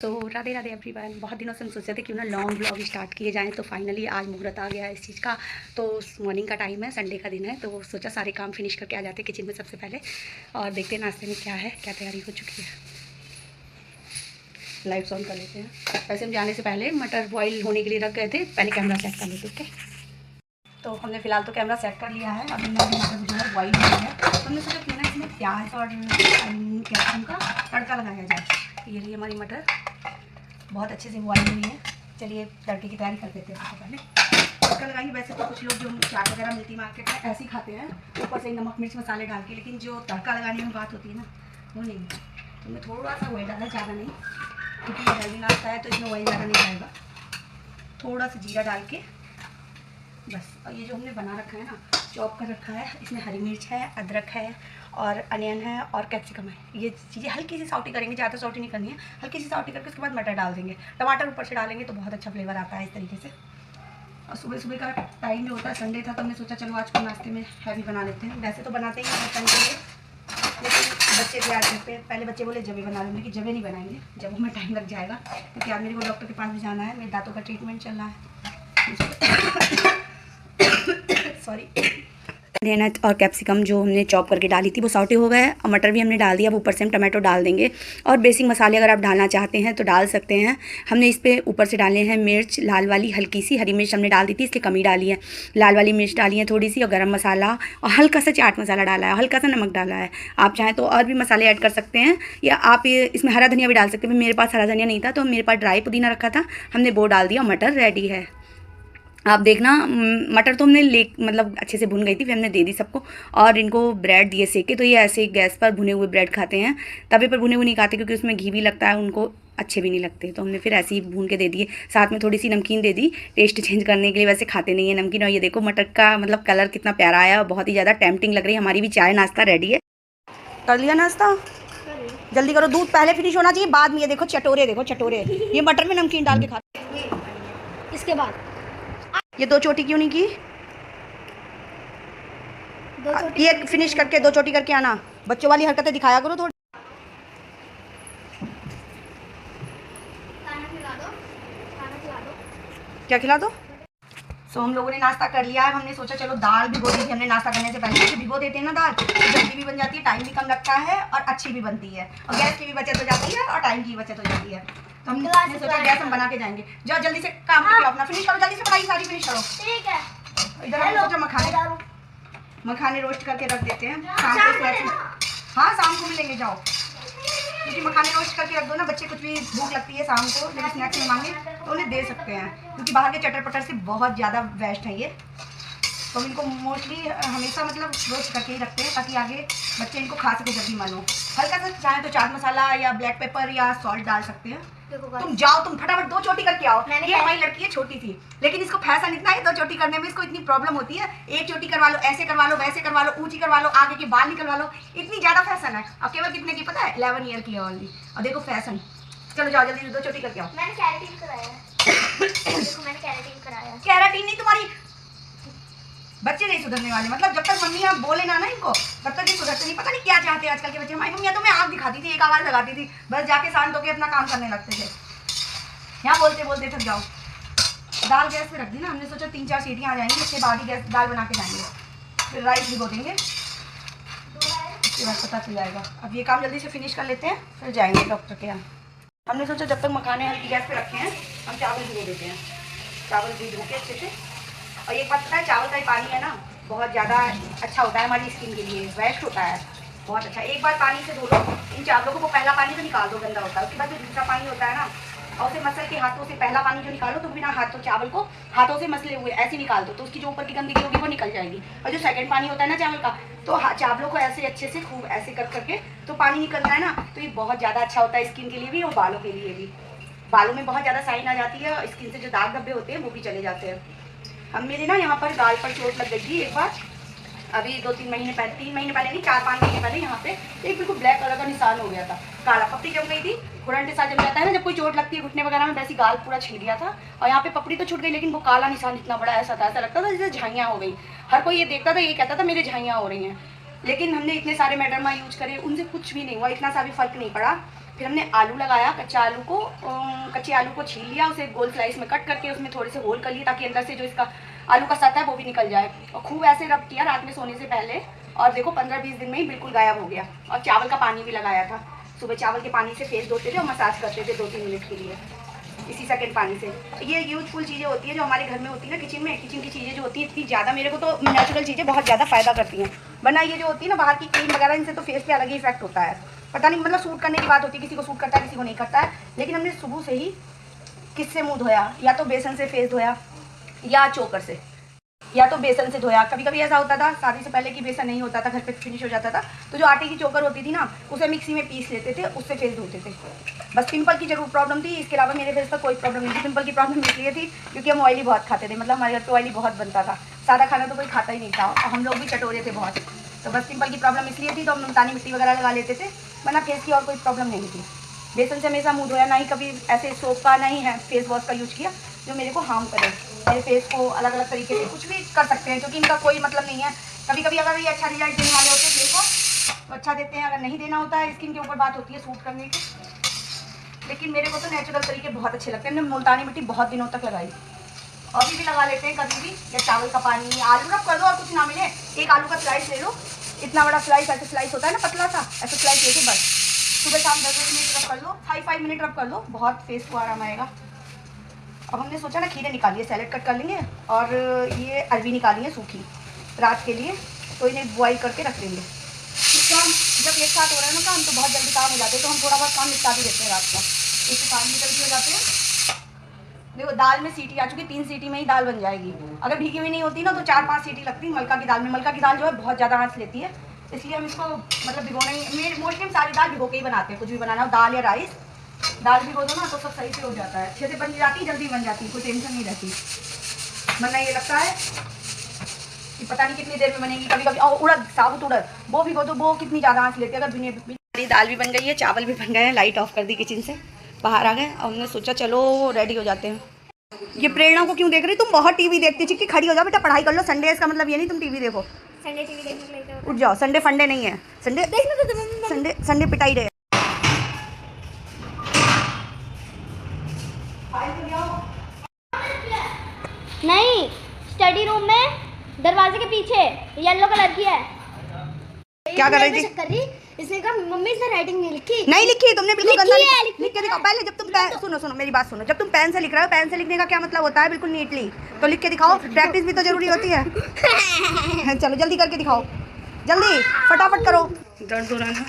तो राधे राधे एवरीवन। बहुत दिनों से हम सोचे थे क्यों ना लॉन्ग ब्लॉग स्टार्ट किए जाएं, तो फाइनली आज मुहूर्त आ गया है इस चीज़ का। तो मॉर्निंग का टाइम है, संडे का दिन है, तो सोचा सारे काम फिनिश करके आ जाते किचन में सबसे पहले और देखते हैं नाश्ते में क्या है, क्या तैयारी हो चुकी है। लाइट्स ऑन कर लेते हैं। वैसे हम जाने से पहले मटर बॉईल होने के लिए रख गए थे, पहले कैमरा सेट कर लेते। ओके, तो हमने फिलहाल तो कैमरा सेट कर लिया है। अभी मटर जो है बॉईल हो गया है, तो हमने सोचा क्यों ना इसमें प्याज और कैप्सिकम का तड़का लगाया जाए। ये रही हमारी मटर, बहुत अच्छे से बॉईल हुई है। चलिए तड़के की तैयारी कर देते हैं। सबसे पहले तड़का लगाएंगे। वैसे तो कुछ लोग जो चाट वगैरह मिलती है मार्केट में ऐसे ही खाते हैं, ऊपर से नमक मिर्च मसाले डाल के, लेकिन जो तड़का लगाने में बात होती है ना, वो नहीं। तो मैं थोड़ा सा ऑयल डाला, ज़्यादा नहीं, क्योंकि ये हेल्दी नाश्ता है तो इसमें ऑयल ज़्यादा नहीं जाएगा। थोड़ा सा जीरा डाल के बस। और ये जो हमने बना रखा है ना, चॉप कर रखा है, इसमें हरी मिर्च है, अदरक है और अनियन है और कैप्सिकम है। ये चीज़ें हल्की सी सौटी करेंगे, ज़्यादा सौटी नहीं करनी है, हल्की सी सौटी करके उसके बाद मटर डाल देंगे। टमाटर ऊपर से डालेंगे तो बहुत अच्छा फ्लेवर आता है इस तरीके से। और सुबह सुबह का टाइम जो होता है, संडे था तो हमने सोचा चलो आज को नाश्ते में हैवी बना लेते हैं। वैसे तो बनाते ही हैं संडे, लेकिन बच्चे भी आज घर पे, पहले बच्चे बोले जबे बना लेंगे, कि जबे नहीं बनाएंगे, जबों में टाइम लग जाएगा, क्योंकि आज मेरे को डॉक्टर के पास भी जाना है, मेरे दांतों का ट्रीटमेंट चल रहा है। सॉरी। अनियन और कैप्सिकम जो हमने चॉप करके डाली थी वो सौटे हो गए, और मटर भी हमने डाल दिया। अब ऊपर से हम टमाटो डाल देंगे और बेसिक मसाले अगर आप डालना चाहते हैं तो डाल सकते हैं। हमने इस पे ऊपर से डाले हैं मिर्च लाल वाली, हल्की सी हरी मिर्च हमने डाल दी थी, इसलिए कमी डाली है। लाल वाली मिर्च डाली है थोड़ी सी, और गरम मसाला और हल्का सा चाट मसाला डाला है, हल्का सा नमक डाला है। आप चाहें तो और भी मसाले ऐड कर सकते हैं, या आप इसमें हरा धनिया भी डाल सकते हैं। मेरे पास हरा धनिया नहीं था तो मेरे पास ड्राई पुदीना रखा था, हमने वो डाल दिया। मटर रेडी है। आप देखना, मटर तो हमने मतलब अच्छे से भुन गई थी, फिर हमने दे दी सबको। और इनको ब्रेड दिए सेके, तो ये ऐसे गैस पर भुने हुए ब्रेड खाते हैं, तवे पर भुने हुए नहीं खाते क्योंकि उसमें घी भी लगता है, उनको अच्छे भी नहीं लगते। तो हमने फिर ऐसे ही भून के दे दिए, साथ में थोड़ी सी नमकीन दे दी टेस्ट चेंज करने के लिए। वैसे खाते नहीं है नमकीन। और ये देखो मटर का मतलब कलर कितना प्यारा आया, बहुत ही ज़्यादा टेम्पटिंग लग रही है। हमारी भी चाय नाश्ता रेडी है। कर लिया नाश्ता, जल्दी करो, दूध पहले फिनिश होना चाहिए, बाद में ये देखो चटोरे, देखो चटोरे, ये मटर में नमकीन डाल के खाते। इसके बाद ये 2 चोटी क्यों नहीं की? 2 चोटी ये फिनिश करके 2 चोटी करके आना। बच्चों वाली हरकतें दिखाया करो थोड़ी। खाना खिला दो, खाना खिला दो। क्या खिला दो? सो हम लोगों ने नाश्ता कर लिया है। हमने सोचा चलो दाल भिगो दी थी हमने नाश्ता करने से पहले, भिगो देते हैं ना दाल, तो जल्दी भी बन जाती है, टाइम भी कम लगता है और अच्छी भी बनती है, और गैस की भी बचत हो जाती है और टाइम की भी बचत हो जाती है। तो हमने सोचा गैस हम बना के जाएंगे। जाओ जल्दी से काम करके अपना फिनिश करो, जल्दी से पढ़ाई सारी फिनिश करो। ठीक है। इधर हमने सोचा मखाने रोस्ट करके रख देते हैं शाम को। हाँ शाम को मिलेंगे, जाओ, क्योंकि मखाने रोस्ट करके रख दो ना, बच्चे कुछ भी भूख लगती है शाम को जब स्नैक्स में मांगे तो उन्हें दे सकते हैं, क्योंकि बाहर के चटर पटर से बहुत ज़्यादा वेस्ट है ये। तो इनको मोस्टली हमेशा मतलब रोस्ट करके ही रखते हैं, ताकि आगे बच्चे इनको खा सके जब भी मन हो। हल्का सा चाहे तो चाट मसाला या ब्लैक पेपर या सॉल्ट डाल सकते हैं। तुम जाओ, तुम फटाफट 2 चोटी करके आओ। ये हमारी लड़की है, छोटी थी, लेकिन इसको फैशन इतना है 2 चोटी करने में, इसको इतनी प्रॉब्लम होती है। 1 चोटी करवा लो, ऐसे करवा लो, वैसे करवा लो, ऊंची करवा लो, आगे के बाल निकलवा लो, इतनी ज़्यादा फैशन है। और केवल कितने की पता है? 11 ईयर की है ओनली। और देखो फैशन। चलो जाओ जल्दी 2 चोटी करके आओ। मैंने कैराटीन कराया है। देखो मैंने कैराटीन कराया है। कैराटीन नहीं, तुम्हारी बच्चे नहीं सुधरने वाले, मतलब जब तक मम्मी आप बोले ना इनको, तब तक ये सुधरते नहीं। पता नहीं क्या चाहते हैं आजकल के बच्चे। हमारी मम्मी तो मैं आँख दिखाती थी, एक आवाज़ लगाती थी, बस जाके शांत होकर अपना काम करने लगते थे। यहाँ बोलते बोलते थक जाओ। दाल गैस पे रख दी ना, हमने सोचा 3-4 सीटियाँ आ जाएंगी, उसके बाद ही गैस दाल बना के जाएंगे, फिर राइस भिगो देंगे, उसके बाद पता चल जाएगा। अब ये काम जल्दी से फिनिश कर लेते हैं, फिर जाएंगे डॉक्टर के यहाँ। हमने सोचा जब तक मखाने हल्की गैस पे रखे हैं, हम चावल भिगो देते हैं। चावल भिगो के अच्छे से। और एक बात पता है, चावल का ही पानी है ना, बहुत ज़्यादा अच्छा होता है हमारी स्किन के लिए, वेस्ट होता है बहुत अच्छा। एक बार पानी से धो लो इन चावलों को, वो पहला पानी तो निकाल दो, गंदा होता है। उसके बाद जो दूसरा पानी होता है ना, और उसे मसल के हाथों से पहला पानी जो निकालो, तो बिना हाथों चावल को हाथों से मसले हुए ऐसे निकाल दो, तो उसकी जो ऊपर की गंदगी होगी वो निकल जाएगी। और जो सेकंड पानी होता है ना चावल का, तो चावलों को ऐसे अच्छे से खूब ऐसे कर करके तो पानी निकलता है ना, तो ये बहुत ज़्यादा अच्छा होता है स्किन के लिए भी और बालों के लिए भी। बालों में बहुत ज़्यादा शाइन आ जाती है, स्किन से जो दाग धब्बे होते हैं वो भी चले जाते हैं। हम मेरे ना यहाँ पर गाल पर चोट लग गई थी एक बार, अभी 2-3 महीने पहले, 3 महीने पहले नहीं, 4-5 महीने पहले यहाँ पे एक बिल्कुल ब्लैक कलर का निशान हो गया था, काला पपड़ी जम गई थी। घुटन के साथ जम जाता है ना जब कोई चोट लगती है घुटने वगैरह में, वैसी गाल पूरा छिल गया था। और यहाँ पे पपड़ी तो छूट गई, लेकिन वो काला निशान इतना बड़ा ऐसा था, ऐसा लगता था जैसे झाइयाँ हो गई। हर कोई ये देखता था, ये कहता था मेरे झाइयाँ हो रही हैं। लेकिन हमने इतने सारे मेडरमा यूज करे, उनसे कुछ भी नहीं हुआ, इतना सा भी फर्क नहीं पड़ा। फिर हमने आलू लगाया, कच्चे आलू को छील लिया, उसे गोल स्लाइस में कट करके उसमें थोड़े से होल कर लिए ताकि अंदर से जो इसका आलू का सत्ता है वो भी निकल जाए। और खूब ऐसे रब किया रात में सोने से पहले, और देखो 15-20 दिन में ही बिल्कुल गायब हो गया। और चावल का पानी भी लगाया था, सुबह चावल के पानी से फेस धोते थे और मसाज करते थे 2-3 मिनट के लिए इसी सेकंड पानी से। ये यूजफुल चीज़ें होती हैं जो हमारे घर में होती है ना, किचन की चीज़ें जो होती हैं इतनी ज़्यादा, मेरे को तो नेचुरल चीज़ें बहुत ज़्यादा फ़ायदा करती हैं। वरना ये जो होती है ना बाहर की क्रीम वगैरह, इनसे तो फेस पे अलग ही इफेक्ट होता है। पता नहीं, मतलब सूट करने की बात होती है, किसी को सूट करता है किसी को नहीं करता है। लेकिन हमने सुबह से ही किससे मुँह धोया, या तो बेसन से फेस धोया या चोकर से, या तो बेसन से धोया। कभी कभी ऐसा होता था शादी से पहले कि बेसन नहीं होता था, घर पे फिनिश हो जाता था, तो जो आटे की चोकर होती थी ना उसे मिक्सी में पीस लेते थे, उससे फेस धोते थे। बस पिंपल की जरूर प्रॉब्लम थी, इसके अलावा मेरे फेस पर कोई प्रॉब्लम नहीं थी। पिंपल की प्रॉब्लम इसलिए थी क्योंकि हम ऑयली बहुत खाते थे, मतलब हमारे घर पे ऑयली बहुत बनता था, सादा खाना तो कोई खाता ही नहीं था, और हम लोग भी चटोरे थे बहुत। तो बस पिंपल की प्रॉब्लम इसलिए थी तो हम मुल्तानी मिट्टी वगैरह लगा लेते थे, वरना फेस की और कोई प्रॉब्लम नहीं थी। बेसन से हमेशा मुँह धोया, ना ही कभी ऐसे सोप का नहीं है फेस वॉश का यूज किया जो मेरे को हार्म करे। मेरे फेस को अलग अलग तरीके से कुछ भी कर सकते हैं क्योंकि इनका कोई मतलब नहीं है। कभी कभी अगर ये अच्छा रिजल्ट देने वाले होते हैं फेस को तो अच्छा देते हैं, अगर नहीं देना होता है स्किन के ऊपर बात होती है सूट करने की। लेकिन मेरे को तो नेचुरल तरीके बहुत अच्छे लगते हैं। हमने मुल्तानी मिट्टी बहुत दिनों तक लगाई, अभी भी लगा लेते हैं कभी भी। या चावल का पानी, आलू रब कर दो और कुछ ना मिले, एक आलू का स्लाइस ले लो, इतना बड़ा स्लाइस, ऐसे स्लाइस होता है ना पतला सा, ऐसे स्लाइस लेके बस सुबह शाम 10 मिनट रब कर लो, 5 मिनट रब कर लो, बहुत फेस को आराम आएगा। अब हमने सोचा ना खीरे निकालिए, सैलेड कट कर लेंगे, और ये अरबी निकाली है सूखी रात के लिए, तो इन्हें बॉईल करके रख लेंगे। काम जब एक साथ हो रहा है ना काम, तो बहुत जल्दी काम हो जाते हैं, तो हम थोड़ा बहुत काम निपटा भी देते हैं रात का, एक काम निकल के हो जाते हैं। देखो दाल में सीटी आ चुकी, 3 सीटी में ही दाल बन जाएगी। अगर भीगी हुई नहीं होती ना तो 4-5 सीटी लगती मलका की दाल में। मलका की दाल जो है बहुत ज़्यादा आँच लेती है, इसलिए हम इसको मतलब भिगोना ही, मोस्टली हम सारी दाल भिगो के ही बनाते हैं। कुछ भी बनाना हो, दाल या राइस, दाल भिगो दो ना तो सब सही से हो जाता है, अच्छे से बन जाती, जल्दी बन जाती, कोई टेंशन नहीं रहती। वरना ये लगता है कि पता नहीं कितनी देर में बनेगी। कभी कभी और उड़द, साबुत उड़द, वो भिगो दो, वो कितनी ज़्यादा आँच लेती है। अगर मेरी दाल भी बन गई है, चावल भी बन गए हैं, लाइट ऑफ कर दी किचन से, बाहर आ गए और हमने सोचा चलो रेडी हो जाते हैं। ये प्रेरणा को क्यों देख रही, तुम बहुत टीवी देखती, चिक्की खड़ी हो जाओ बेटा, पढ़ाई कर लो। संडे इसका मतलब ये नहीं तुम टीवी देखो, संडे टीवी देखने के लिए उठ जाओ। संडे फंडे नहीं है, संडे देखना तो संडे पिटाई रहे। नहीं, स्टडी रूम में दरवाजे के पीछे येलो कलर की है। क्या कर रही थी? कर रही, इसने कहा मम्मी इसने राइटिंग नहीं लिखी। नहीं लिखी तुमने, बिल्कुल गंदा लिखी लिख के दिखाओ। पहले जब तुम सुनो मेरी बात सुनो, जब तुम पेन से लिख रहे हो, पेन से लिखने का क्या मतलब होता है, बिल्कुल नीटली तो लिख के दिखाओ। प्रैक्टिस भी तो जरूरी होती है। चलो जल्दी करके दिखाओ, जल्दी फटाफट करो। दर्द हो रहा है ना,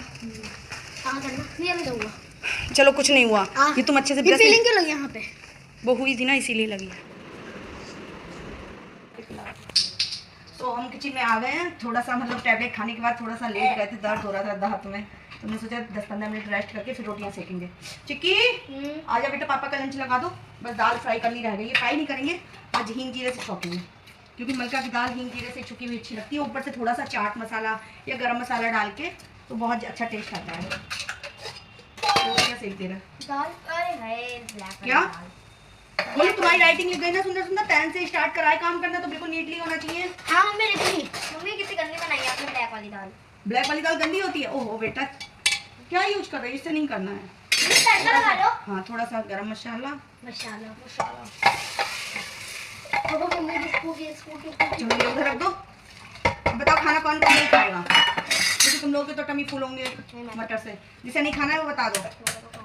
चलो कुछ नहीं हुआ, ये तुम अच्छे से फीलिंग क्यों लगी यहाँ पे, वो हुई थी ना इसीलिए लगी है। तो हम किचन में आ गए हैं, थोड़ा सा मतलब टैबलेट खाने के बाद थोड़ा सा लेट गए थे, दर्द हो रहा था हाथ में, तो हमने सोचा 10-15 मिनट रेस्ट करके फिर रोटियां सेकेंगे। चिक्की आजा बेटा, पापा का लंच लगा दो, बस दाल फ्राई करनी रह गई है, फ्राई नहीं करेंगे आज, हींग जीरे से छौंकेंगे क्योंकि मलका की दाल हींग जीरे से छुकी हुई अच्छी लगती है, ऊपर से थोड़ा सा चाट मसाला या गरम मसाला डाल के तो बहुत अच्छा टेस्ट आता है। रोटियां सेक दे रहा क्या बोले, तुम्हारी राइटिंग लिख गई ना सुंदर सुंदर, पेन से स्टार्ट कराए काम करना तो बिल्कुल नीटली होना चाहिए। हाँ मम्मी लिखी, मम्मी कितनी गंदी बनाई आपने ब्लैक वाली दाल। ब्लैक वाली दाल गंदी होती है? ओहो बेटा क्या यूज कर रही है, इससे नहीं करना है। तड़का लगा लो। हाँ थोड़ा सा गरम मसाला, चलो ये उधर रख दो। बताओ खाना कौन कौन नहीं खाएगा, क्योंकि तुम लोग के तो टमी फूल होंगे मटर से, जिसे नहीं खाना है वो बता दो,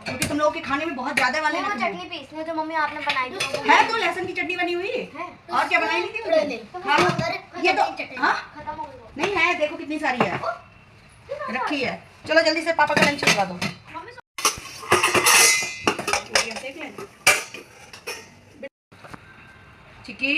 क्योंकि तुम लोग के खाने में बहुत ज्यादा वाले लगते हैं। चटनी पीसनी जो मम्मी आपने बनाई थी है तो लहसुन की चटनी बनी हुई है, और क्या बनाई थी ये तो खत्म हो गई नहीं है, देखो कितनी सारी है रखी है। चलो जल्दी से पापा का लंच लगा दो। चिक्की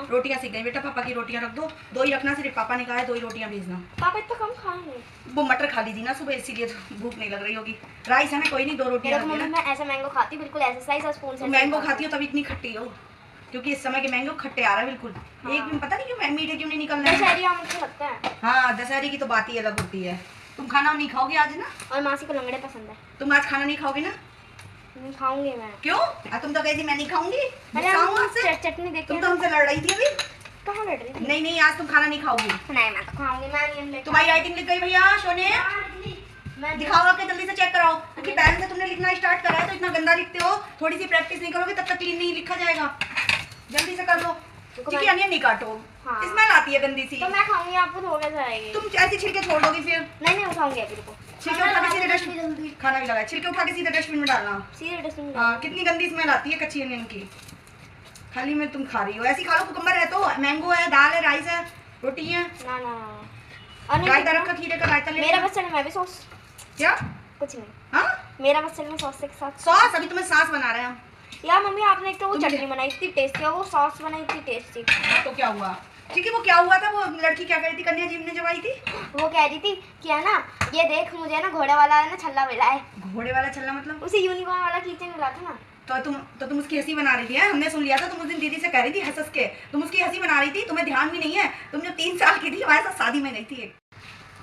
रोटियां सीख गई बेटा, पापा की रोटियां रख दो, 2 ही रखना, सिर्फ पापा ने कहा है 2 ही रोटियां भेजना। पापा इतना कम खाएंगे, वो मटर खा ली थी ना सुबह, इसीलिए तो भूख नहीं लग रही होगी। राइस है ना, कोई नहीं, 2 रोटियां रख देना। मैं ऐसा मैंगो खाती बिल्कुल ऐसे साइज और स्पून से। मैंगो खाती हो तब इतनी खट्टी हो, क्योंकि इस समय के मैंगो खट्टे आ रहा है बिल्कुल। हाँ। एक भी पता नहीं क्यों मीठे क्यों नहीं निकल रहे दशहरी आम मुझे लगता है। हाँ दशहरी की तो बात ही अलग होती है। तुम खाना नहीं खाओगे आज ना? और मासी को लंगड़े पसंद है। तुम आज खाना नहीं खाओगे ना? नहीं खाऊंगी मैं। क्यों? तुम तो कही थी मैं नहीं खाऊंगी। चटनी देख, तुम तो हमसे लड़ रही थी अभी। कहाँ लड़ रही थी? नहीं आज तुम खाना नहीं खाओगी। नहीं मैं तो खाऊंगी, मैं नहीं। तुम्हारी राइटिंग लिख गई भैया सोने, मैं दिखाओ के जल्दी से चेक कराओ, क्योंकि पैन से तुमने लिखना स्टार्ट करा है तो इतना गंदा लिखते हो। थोड़ी सी प्रैक्टिस नहीं करोगे तब तक क्लीन नहीं लिखा जाएगा। जल्दी से कर दो। चिकी अनियन नहीं काटो, हाँ। स्मेल आती है गंदी सी। तो मैं खाऊंगी, आपको थोड़ा सा आएगी। तुम ऐसे छिलके छोड़ दोगी फिर? नहीं उठाऊंगी अभी, रुको। छिलके उठा के सीधे डस्टबिन, खाना भी लगा है, छिलके उठा के सीधे डस्टबिन में डालना। सीधे डस्टबिन। हाँ, कितनी गंदी स्मेल आती है कच्ची अनियन की। खाली में तुम खा रही हो, ऐसी खा लो। कुकुम्बर है तो, मैंगो है, दाल है, राइस है, रोटी है। ना रायता रखा, खीरे का रायता ले। मेरा बच्चा मैं भी सॉस। क्या? कुछ नहीं। हाँ, मेरा बच्चा में सॉस के साथ। सॉस? अभी तुम्हें सॉस बना रहे हैं यार मम्मी, आपने एक तो वो चटनी बनाई इतनी टेस्टी, और वो सॉस बनाई इतनी टेस्टी। तो क्या हुआ? ठीक है, वो क्या हुआ था? वो लड़की क्या कह रही थी, कन्या जी ने जब आई थी? वो कह रही थी कि है ना, ये देख मुझे ना घोड़े वाला है ना छल्ला मिला है। घोड़े वाला छल्ला मतलब? उसे यूनिकॉर्न वाला कीचेन मिला था ना। तो तुम उसकी हंसी बना रही थी? हमने सुन लिया था, तुम उस दिन दीदी से कह रही थी हंस के, तुम उसकी हंसी बना रही थी। तुम्हें ध्यान भी नहीं है, तुम जब 3 साल की थी हमारे साथ शादी में गई थी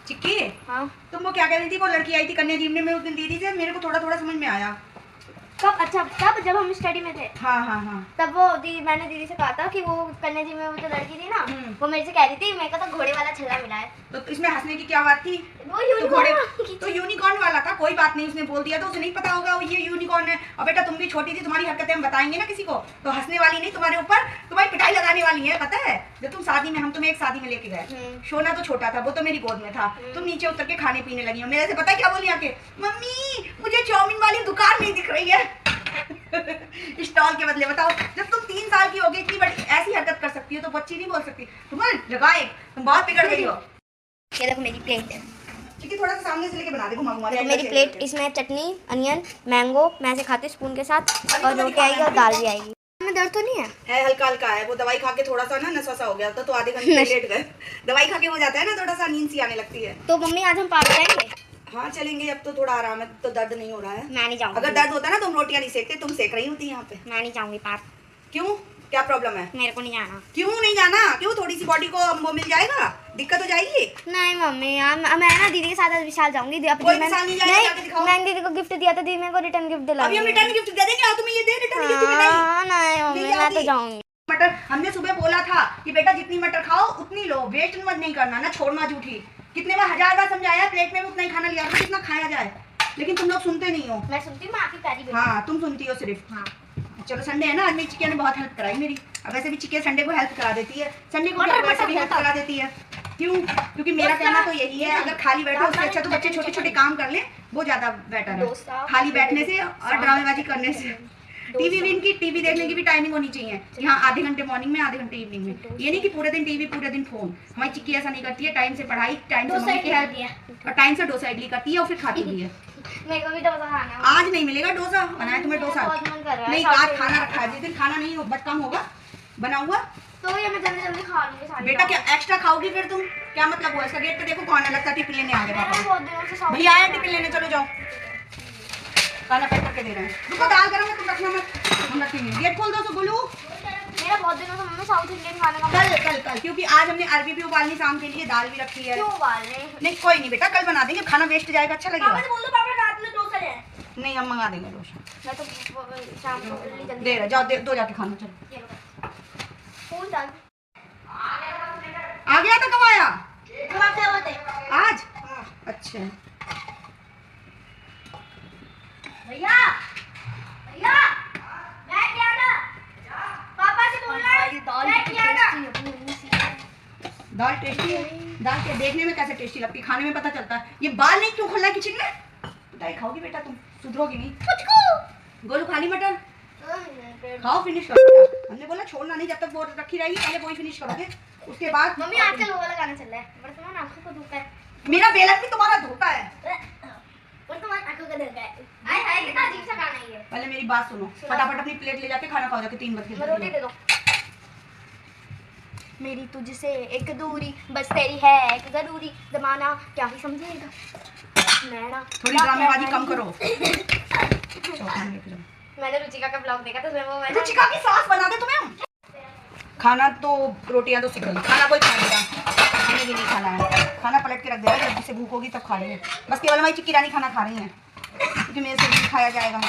चिक्की। हाँ, तुम वो क्या कह रही थी? वो लड़की आई थी कन्या जी में उस दिन दीदी से, मेरे को थोड़ा थोड़ा समझ में आया। कब? अच्छा, तब जब हम स्टडी में थे। हाँ। तब वो मैंने दीदी से कहा था कि वो कन्या जी में वो जो लड़की थी ना, वो मेरे से कह रही थी मेरे को तो घोड़े वाला छल्ला मिला है। तो इसमें हंसने की क्या बात थी? वो तो यूनिकॉर्न वाला था, कोई बात नहीं, उसने बोल दिया तो उसे नहीं पता होगा ये यूनिकॉर्न है। और बेटा तुम भी छोटी थी, तुम्हारी हरकतें हम बताएंगे ना किसी को तो हंसने वाली नहीं, तुम्हारे ऊपर तुम्हारी पिटाई लगाने वाली है, पता है? जब तुम शादी में, हम तुम्हें एक शादी में लेके गए, सोना तो छोटा था, वो तो मेरी गोद में था, तुम नीचे उतर के खाने पीने लगी हो। मेरे से पता है क्या बोली आके? मम्मी मुझे चाउमीन वाली दुकान नहीं दिख रही है स्टॉल के बदले। बताओ, जब तुम 3 साल की हो गई, इतनी बड़ी ऐसी हरकत कर सकती हो तो बच्ची नहीं बोल सकती? तुम्हारे लगाए, तुम बहुत बिगड़ गई हो। ये देखो मेरी प्लेट है। ठीक है, थोड़ा सा सामने से लेके बना दे, घुमा घुमा। तो मेरी प्लेट, इसमें चटनी, अनियन, मैंगो, मैं से खाती स्पून के साथ, और रोटी आएगी और दाल भी आएगी। में दर्द तो नहीं है? हल्का हल्का है। वो दवाई खा के थोड़ा सा ना नशा सा हो गया था, तो आधे घंटे लेट गए। दवाई खा के हो जाता है ना, थोड़ा सा नींद सी आने लगती है। तो मम्मी आज हम पार्क जाएंगे? हाँ चलेंगे, अब तो थोड़ा आराम है, तो दर्द नहीं हो रहा है। मैं नहीं जाऊंगी। अगर दर्द होता ना, तुम रोटियां नहीं सेकते, तुम सेक रही होती यहाँ पे। मैं नहीं जाऊंगी पार्क। क्यों, क्या प्रॉब्लम है? मेरे को नहीं जाना। क्यों नहीं जाना? क्यों? थोड़ी सी बॉडी को वो मिल जाएगा, दिक्कत हो जाएगी। नहीं मम्मी, मैं ना दीदी के साथ आज विशाल जाऊंगी। मैंने दीदी को गिफ्ट दिया था, दीदी मेरे को रिटर्न गिफ्ट दिला। अभी हम रिटर्न गिफ्ट दे देंगे। तुम्हें ये दे रिटर्न गिफ्ट में? नहीं मम्मी, मैं तो जाऊंगी। मटर हमने सुबह बोला था कि बेटा जितनी मटर खाओ उतनी लो, वेस्ट मत नहीं करना, ना छोड़ना झूठी। कितने बार 1000 बार समझाया, प्लेट में उतना ही खाना लिया करो जितना खाया जाए, लेकिन तुम लोग सुनते नहीं हो। मैं सुनती हूँ, मैं आपकी तारीफ। हाँ, तुम सुनती हो सिर्फ। हाँ चलो, संडे है ना, आज मेरी चिकिया ने बहुत हेल्प कराई मेरी। अब वैसे भी चिकिया संडे को हेल्प करा देती है, संडे को वैसे भी हेल्प करा देती है। क्यों? क्योंकि मेरा कहना तो यही है, अगर खाली बैठो उससे अच्छा तो बच्चे छोटे छोटे काम कर ले, वो ज्यादा बेटर है खाली बैठने से और ड्रामेबाजी करने से। टीवी देखने की भी टाइमिंग होनी चाहिए। यहाँ आधे घंटे मॉर्निंग में, आधे घंटे इवनिंग में। ये नहीं कि पूरे दिन टीवी, पूरे दिन फोन। हमारी चिक्की ऐसा नहीं करती है, टाइम से पढ़ाई, टाइम से मम्मी की हेल्प, और टाइम से डोसा इडली करती है और फिर खाती भी है। मेरे को भी डोसा खाना है। आज नहीं मिलेगा डोसा, बनाए तुम्हें डोसा नहीं, आज खाना रखा है। जिस दिन खाना नहीं बट कम होगा बना हुआ तो ये मैं जल्दी जल्दी खा लूंगी सारी। बेटा क्या एक्स्ट्रा खाओगी फिर तुम? क्या मतलब हुआ इसका? गेट पे देखो कौन है, लगता है टिफिन लेने आ गए पापा। बहुत दिनों से साउथ भैया आया टिफिन लेने, चलो जाओ, खाना पैक करके दे रहे हैं। रुको, दाल गरम है, तुम रखना मत, हम रखेंगे। गेट खोल दो गुल्लू। मेरा बहुत दिनों से मम्मी साउथ इंडियन खाने का कल कल कल क्योंकि आज हमने अरबी भी उबालनी शाम के लिए, दाल भी रखी है। क्यों उबालने? नहीं कोई नहीं बेटा, कल बना देंगे, खाना वेस्ट जाएगा, अच्छा लगेगा। पापा से बोल दो पापा रात में डोसा ले। नहीं, हम मंगा देंगे डोसा। मैं तो शाम को जल्दी दे रहे, जाओ दो जाके खाना। चलो, ये लो फोन डाल। आ गया था? कब आया? जब आप क्या बोलते आज? अच्छा भैया, भैया मैं क्या ना पापा से बोल रहा है मैं क्या ना। दाल टेस्टी है। दाल के देखने में कैसे टेस्टी लगती है, खाने में पता चलता है। ये बाल नहीं क्यों खुल रहा है किचन में? बताइए, खाओगी बेटा तुम? सुधरोगी नहीं। गोलू खाली मटर खाओ, फिनिश करो बेटा। हमने बोला छोड़ना नहीं, जब तक वो रखी रहेगी पहले वही फिनिश करोगे, उसके बाद। मम्मी आजकल वो वाला गाना चल रहा है, वर्तमान आंखों को धोखा है। मेरा बेलन भी तुम्हारा धोखा है। वर्तमान आंखों का धोखा है। हाय हाय, कितना अजीब सा गाना है ये। पहले मेरी बात सुनो, फटाफट अपनी प्लेट ले जाके खाना खाओ, जाके 3 बजे। रोटी दे दो। मेरी तुझसे एक दूरी बस तेरी है एक जरूरी, जमाना क्या ही समझेगा नैना। थोड़ी ड्रामेबाजी कम करो। मैंने रुचिका का ब्लॉग देखा था, उसमें वो रुचिका की सास बना दे तुम्हें हम। खाना तो रोटियां तो सिखो, खाना कोई खा लेगा, हमें भी नहीं खाना है। खाना पलट के रख देगा, जब से भूख होगी तब खा लेंगे। बस केवल हमारी चिक्की रानी खाना खा रही है, क्योंकि मेरे से नहीं खाया जाएगा।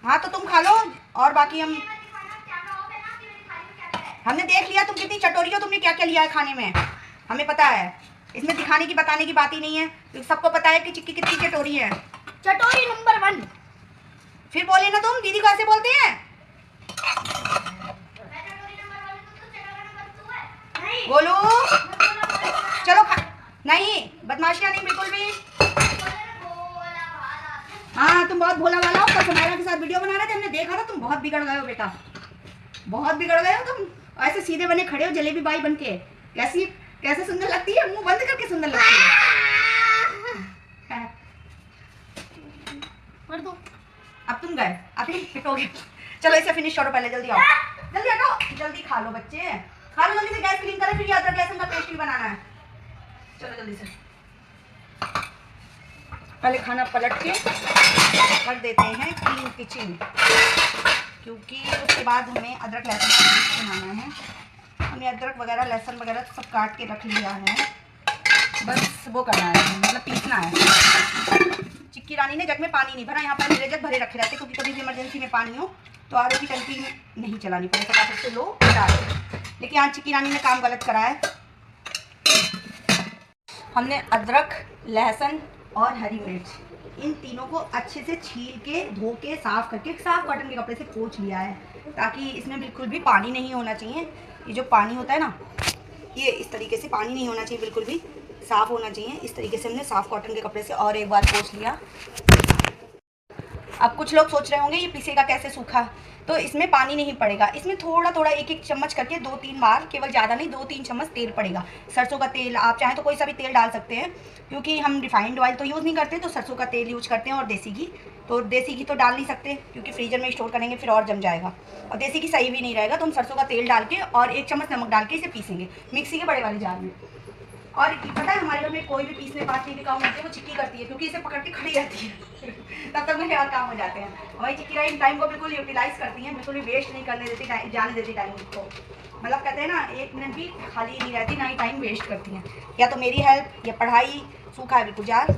हाँ तो तुम खा लो, और बाकी हमने देख लिया तुम कितनी चटोरी हो, तुमने क्या क्या लिया है खाने में, हमें पता है। इसमें दिखाने की बताने की बात ही नहीं है, क्योंकि सबको पता है कि चिक्की कितनी चटोरी है। चटोरी नंबर 1। फिर बोले ना तुम दीदी को ऐसे बोलते हैं। बोलो चलो नहीं, बदमाशियाँ नहीं बिल्कुल भी। हाँ तुम बहुत भोला वाला हो। कल सुनैरा के साथ वीडियो बना रहे थे, हमने देखा था, तुम बहुत बिगड़ गए हो बेटा, बहुत बिगड़ गए हो तुम। ऐसे सीधे बने खड़े हो जलेबी बाई बन के। कैसे सुंदर लगती है, मुंह बंद करके सुंदर लगती है। कर दो। अब तुम गए, अब तुम पिटोगे। चलो इसे फिनिश करो पहले, जल्दी आओ, जल्दी हटो, जल्दी खा लो बच्चे, खा लो जल्दी से। गैस क्लीन करें, फिर अदरक लहसुन का पेस्ट भी बनाना है। चलो जल्दी से, पहले खाना पलट के कर देते हैं क्लीन किचन, क्योंकि उसके बाद हमें अदरक लहसुन का पेस्ट बनाना है। हमने अदरक वगैरह लहसुन वगैरह सब काट के रख लिया है, बस वो करना है, मतलब पीसना है। चिक्की रानी ने जग में पानी नहीं भरा, यहाँ पर मेरे जग भरे रखे रहते, क्योंकि कभी भी इमरजेंसी में पानी हो तो आर ओ की टंकी नहीं चलानी पड़े, फटाफट से लो डाल। लेकिन आज चिक्की रानी ने काम गलत करा है। हमने अदरक लहसुन और हरी मिर्च इन तीनों को अच्छे से छील के धो के साफ़ करके साफ कॉटन के कपड़े से पोंछ लिया है, ताकि इसमें बिल्कुल भी पानी नहीं होना चाहिए। ये जो पानी होता है ना, ये इस तरीके से पानी नहीं होना चाहिए, बिल्कुल भी साफ़ होना चाहिए। इस तरीके से हमने साफ़ कॉटन के कपड़े से और एक बार पोंछ लिया। अब कुछ लोग सोच रहे होंगे ये पीसेगा कैसे सूखा, तो इसमें पानी नहीं पड़ेगा, इसमें थोड़ा थोड़ा एक एक चम्मच करके 2-3 बार, केवल ज़्यादा नहीं 2-3 चम्मच तेल पड़ेगा। सरसों का तेल, आप चाहें तो कोई सा भी तेल डाल सकते हैं, क्योंकि हम रिफाइंड ऑयल तो यूज़ नहीं करते, तो सरसों का तेल यूज करते हैं। और देसी घी, तो देसी घी तो डाल नहीं सकते क्योंकि फ्रीजर में स्टोर करेंगे फिर और जम जाएगा, और देसी घी सही भी नहीं रहेगा। तो हम सरसों का तेल डाल के और 1 चम्मच नमक डाल के इसे पीसेंगे मिक्सी के बड़े वाले जार में। और पता है हमारे घर में कोई भी पीसने पासने के काम होते हैं वो चिक्की करती है, क्योंकि इसे पकड़ के खड़ी रहती है। तब तक मेरे और काम हो जाते हैं। वही चिक्की रानी टाइम को बिल्कुल यूटिलाइज करती हैं, बिल्कुल भी वेस्ट नहीं करने देती, जाने देती टाइम को। मतलब कहते हैं ना, 1 मिनट भी खाली नहीं रहती, ना ही टाइम वेस्ट करती हैं। या तो मेरी हेल्प, या पढ़ाई, सूखा है बिल्कुल जार,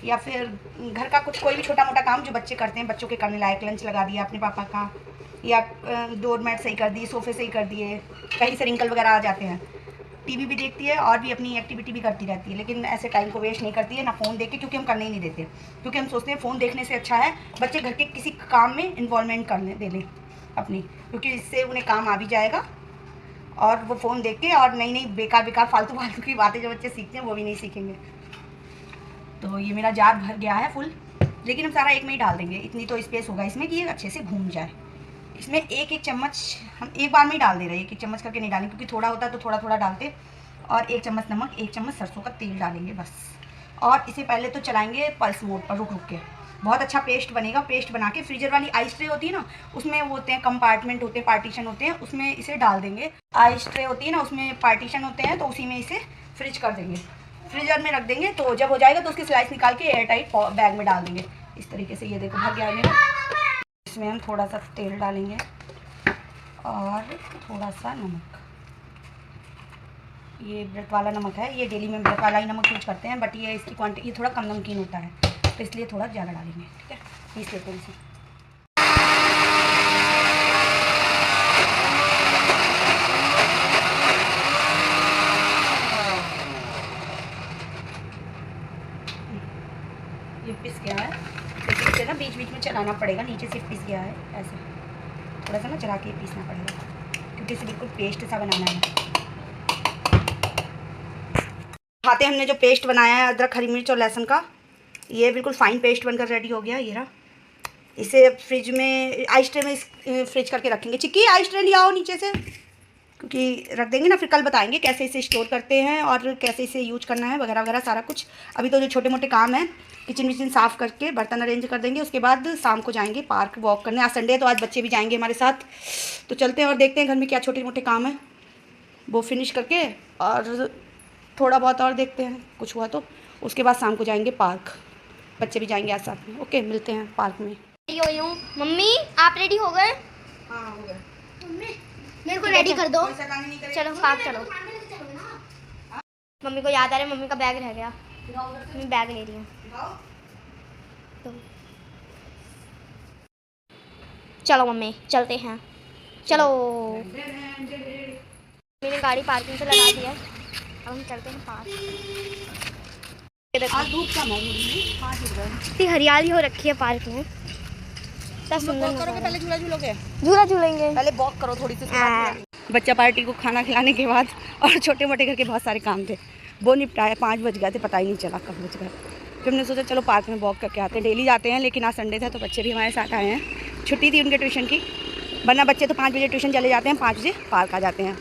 या फिर घर का कुछ कोई भी छोटा मोटा काम जो बच्चे करते हैं, बच्चों के करने लायक, लंच लगा दिया अपने पापा का, या डोरमेट सही कर दी, सोफे सही कर दिए, कहीं से रिंकल वगैरह आ जाते हैं। टीवी भी देखती है और भी अपनी एक्टिविटी भी करती रहती है, लेकिन ऐसे टाइम को वेस्ट नहीं करती है, ना फ़ोन देख के, क्योंकि हम करने ही नहीं देते, क्योंकि हम सोचते हैं फ़ोन देखने से अच्छा है बच्चे घर के किसी काम में इन्वॉल्वमेंट करने दे लें अपनी, क्योंकि इससे उन्हें काम आ भी जाएगा और वो फ़ोन देख के और नई नई बेकार फालतू की बातें जो बच्चे सीखते हैं वो भी नहीं सीखेंगे। तो ये मेरा जार भर गया है फुल, लेकिन हम सारा एक में ही डाल देंगे, इतनी तो स्पेस होगा इसमें कि ये अच्छे से घूम जाए। इसमें एक चम्मच हम एक बार में ही डाल दे रहे हैं, 1 चम्मच करके नहीं डालेंगे, क्योंकि थोड़ा होता है तो थोड़ा थोड़ा डालते। और 1 चम्मच नमक, 1 चम्मच सरसों का तेल डालेंगे बस। और इसे पहले तो चलाएंगे पल्स मोड पर, रुक रुक के। बहुत अच्छा पेस्ट बनेगा। पेस्ट बना के फ्रीजर वाली आइस ट्रे होती है ना, उसमें वो होते हैं कंपार्टमेंट होते हैं, पार्टीशन होते हैं, उसमें इसे डाल देंगे। आइस ट्रे होती है ना, उसमें पार्टीशन होते हैं, तो उसी में इसे फ्रिज कर देंगे, फ्रीजर में रख देंगे। तो जब हो जाएगा तो उसकी स्लाइस निकाल के एयर टाइट बैग में डाल देंगे इस तरीके से। ये देखो भर गया है मेरा। इसमें हम थोड़ा सा तेल डालेंगे और थोड़ा सा नमक। ये व्रत वाला नमक है, ये डेली में व्रत वाला ही नमक यूज करते हैं, बट ये इसकी क्वांटिटी ये थोड़ा कम नमकीन होता है, तो इसलिए थोड़ा ज़्यादा डालेंगे। ठीक है, पीस लेते हैं इसे। ये पिस गया है, तो इसे ना बीच बीच में चलाना पड़ेगा, नीचे से पिस गया है ऐसे, थोड़ा सा ना चला के पीसना पड़ेगा, क्योंकि इसे बिल्कुल पेस्ट सा बनाना है। खाते हमने जो पेस्ट बनाया है अदरक हरी मिर्च और लहसुन का, ये बिल्कुल फाइन पेस्ट बनकर रेडी हो गया। ये रहा, इसे फ्रिज में आइस ट्रे में फ्रिज करके रखेंगे। चिक्की आइस ट्रे ले आओ नीचे से, क्योंकि रख देंगे ना, फिर कल बताएंगे कैसे इसे स्टोर करते हैं और कैसे इसे यूज करना है वगैरह वगैरह सारा कुछ। अभी तो जो छोटे मोटे काम हैं, किचन विचन साफ़ करके बर्तन अरेंज कर देंगे, उसके बाद शाम को जाएंगे पार्क वॉक करने। आज संडे है तो आज बच्चे भी जाएंगे हमारे साथ, तो चलते हैं और देखते हैं घर में क्या छोटे मोटे काम है वो फिनिश करके, और थोड़ा बहुत और देखते हैं कुछ हुआ तो। उसके बाद शाम को जाएंगे पार्क, बच्चे भी जाएंगे आज साथ में। ओके, मिलते हैं पार्क में। मम्मी आप रेडी हो गए? हाँ हो गए। मेरे को रेडी कर दो। चलो पार्क चलो। मम्मी को याद आ रहा है, मम्मी का बैग रह गया, मैं बैग ले रही हूँ। तो चलो मम्मी चलते हैं, चलो। मैंने गाड़ी पार्किंग से लगा दिया, अब हम चलते हैं पास। आज धूप कम है, 5 बज गए। इतनी हरियाली हो रखी है पार्क में, इतना सुंदर वॉक करोगे, पहले झूला झूलोगे? झूला झूलेंगे। पहले वॉक करो थोड़ी सी, बच्चा पार्टी को खाना खिलाने के बाद और छोटे मोटे घर के बहुत सारे काम थे, वो निपटाए। 5 बज गए थे, पता ही नहीं चला कब बज गए। फिर हमने सोचा चलो पार्क में वॉक करके आते हैं। डेली जाते हैं, लेकिन आज संडे था तो बच्चे भी हमारे साथ आए हैं। छुट्टी थी उनके ट्यूशन की, वरना बच्चे तो 5 बजे ट्यूशन चले जाते हैं, 5 बजे पार्क आ जाते हैं।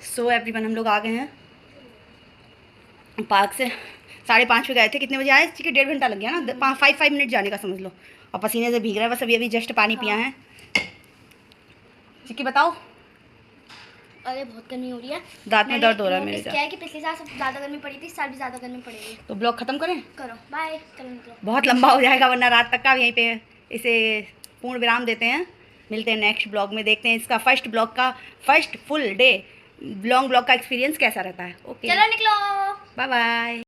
सो एवरीवन, हम लोग आ गए हैं पार्क से। 5:30 पे गए थे, कितने बजे आए? ठीक है, 1.5 घंटा लग गया ना, 5 मिनट जाने का समझ लो। और पसीने से भीग रहा है बस। अभी जस्ट पानी पिया है। चिक्की बताओ। अरे बहुत गर्मी हो रही है, दांत में दर्द हो रहा है मेरे। क्या है कि पिछले साल सबसे ज़्यादा गर्मी पड़ी थी, इस साल भी ज़्यादा गर्मी पड़ेगी। तो ब्लॉग खत्म करें? करो, बाय। चलो निकलो, बहुत लंबा हो जाएगा, वरना रात तक का यहीं पे इसे पूर्ण विराम देते हैं। मिलते हैं नेक्स्ट ब्लॉग में, देखते हैं इसका first full day long blog का एक्सपीरियंस कैसा रहता है। ओके, चलो निकलो, बाय बाय।